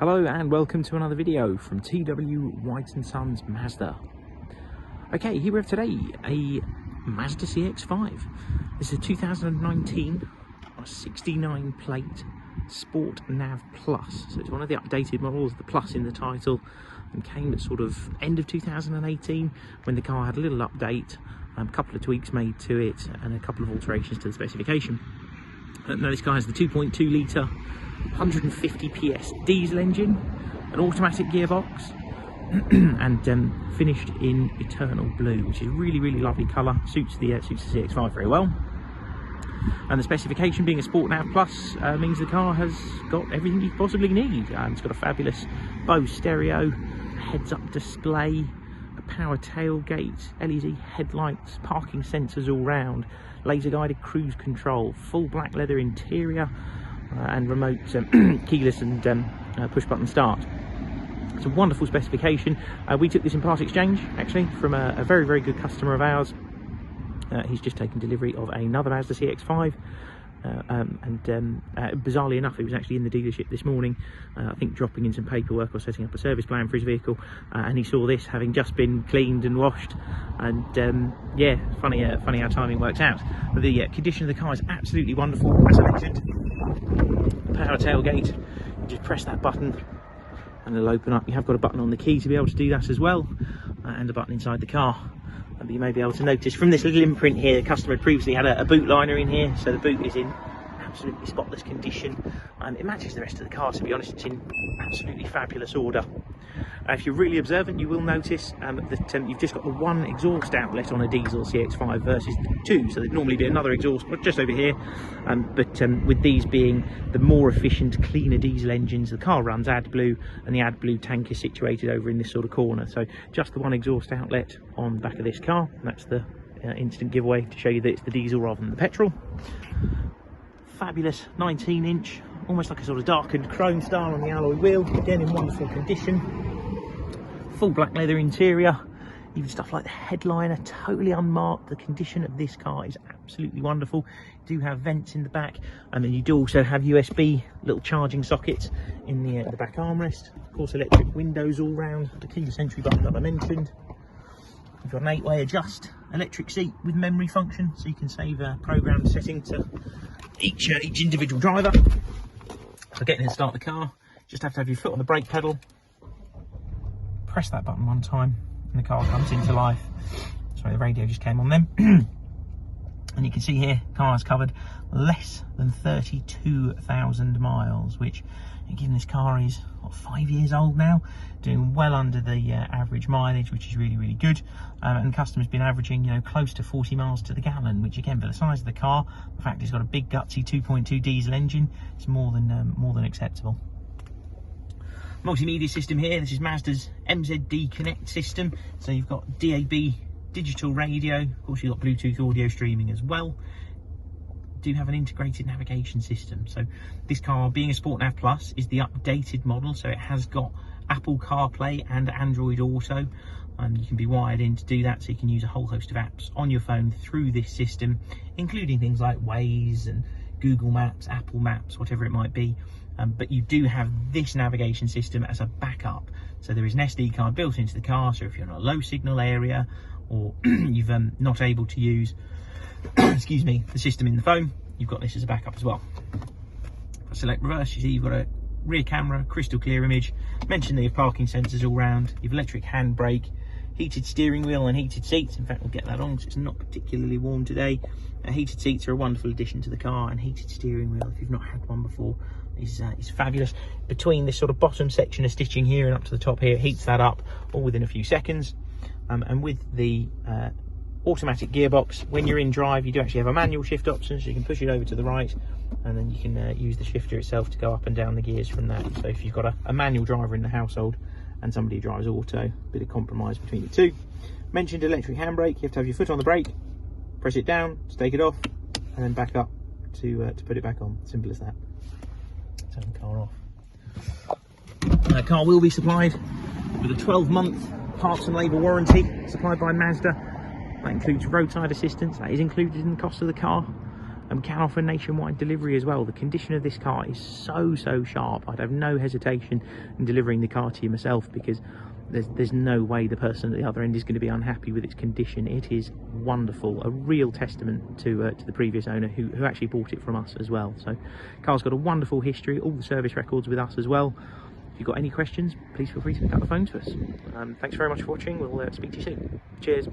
Hello and welcome to another video from TW White & Sons Mazda. Okay, here we have today a Mazda CX-5. This is a 2019 69 plate Sport Nav Plus. So it's one of the updated models, the Plus in the title, and came at sort of end of 2018 when the car had a little update, a couple of tweaks made to it and a couple of alterations to the specification. Now this car has the 2.2 litre 150 PS diesel engine, an automatic gearbox, and finished in eternal blue, which is a really lovely colour. Suits the CX-5 very well. And the specification, being a Sport Nav Plus, means the car has got everything you possibly need. It's got a fabulous BOSE stereo, heads-up display, a power tailgate, LED headlights, parking sensors all round, laser-guided cruise control, full black leather interior, and remote keyless and push-button start. It's a wonderful specification. We took this in part exchange, actually, from a very good customer of ours. He's just taken delivery of another Mazda CX-5, bizarrely enough, he was actually in the dealership this morning, I think dropping in some paperwork or setting up a service plan for his vehicle, and he saw this having just been cleaned and washed, and yeah, funny how timing works out. But the condition of the car is absolutely wonderful, as I mentioned. Power tailgate, you just press that button and it'll open up. You have got a button on the key to be able to do that as well, and a button inside the car. But you may be able to notice from this little imprint here, the customer had previously had a boot liner in here, so the boot is in absolutely spotless condition, and it matches the rest of the car. To be honest, it's in absolutely fabulous order. If you're really observant, you will notice that you've just got the one exhaust outlet on a diesel CX-5 versus the two, so there'd normally be another exhaust just over here, but with these being the more efficient, cleaner diesel engines, the car runs AdBlue, and the AdBlue tank is situated over in this sort of corner, so just the one exhaust outlet on the back of this car. That's the instant giveaway to show you that it's the diesel rather than the petrol. Fabulous 19-inch, almost like a sort of darkened chrome style on the alloy wheel, again in wonderful condition. Full black leather interior, even stuff like the headliner, totally unmarked. The condition of this car is absolutely wonderful. You do have vents in the back, and then you do also have USB little charging sockets in the back armrest. Of course, electric windows all round, the keyless entry button that I mentioned. You've got an 8-way adjust, electric seat with memory function, so you can save a programmed setting to each individual driver. So getting in and start the car, just have to have your foot on the brake pedal, press that button one time, and the car comes into life. Sorry, the radio just came on then. And you can see here, car has covered less than 32,000 miles, which, given this car is, what, 5 years old now, doing well under the average mileage, which is really good. And customers been averaging, close to 40 miles to the gallon, which again, for the size of the car, the fact it's got a big gutsy 2.2 diesel engine, it's more than acceptable. Multimedia system here, this is Mazda's MZD Connect system, so you've got DAB digital radio, of course you've got Bluetooth audio streaming as well. Do have an integrated navigation system, so this car, being a Sport Nav Plus, is the updated model, so it has got Apple CarPlay and Android Auto, and you can be wired in to do that, so you can use a whole host of apps on your phone through this system, including things like Waze and Google Maps, Apple Maps, whatever it might be. But you do have this navigation system as a backup, so there is an SD card built into the car, so if you're in a low signal area or you've not able to use excuse me, the system in the phone, you've got this as a backup as well. If I select reverse, you see you've got a rear camera, crystal clear image, mention that you have parking sensors all round, you've electric handbrake, heated steering wheel and heated seats. In fact, we'll get that on because it's not particularly warm today. Heated seats are a wonderful addition to the car, and heated steering wheel, if you've not had one before, is fabulous. Between this sort of bottom section of stitching here and up to the top here, it heats that up all within a few seconds. And with the automatic gearbox, when you're in drive, you do actually have a manual shift option, so you can push it over to the right, and then you can use the shifter itself to go up and down the gears from that. So if you've got a manual driver in the household and somebody who drives auto, bit of compromise between the two. Mentioned electric handbrake, you have to have your foot on the brake, press it down to take it off, and then back up to put it back on. Simple as that. Turn the car off. The car will be supplied with a 12-month parts and labour warranty supplied by Mazda. That includes roadside assistance, that is included in the cost of the car. and can offer nationwide delivery as well. The condition of this car is so sharp. I'd have no hesitation in delivering the car to you myself, because there's no way the person at the other end is going to be unhappy with its condition. It is wonderful, a real testament to the previous owner who actually bought it from us as well. So car's got a wonderful history, all the service records with us as well. If you've got any questions, please feel free to pick up the phone to us. Thanks very much for watching. We'll speak to you soon. Cheers.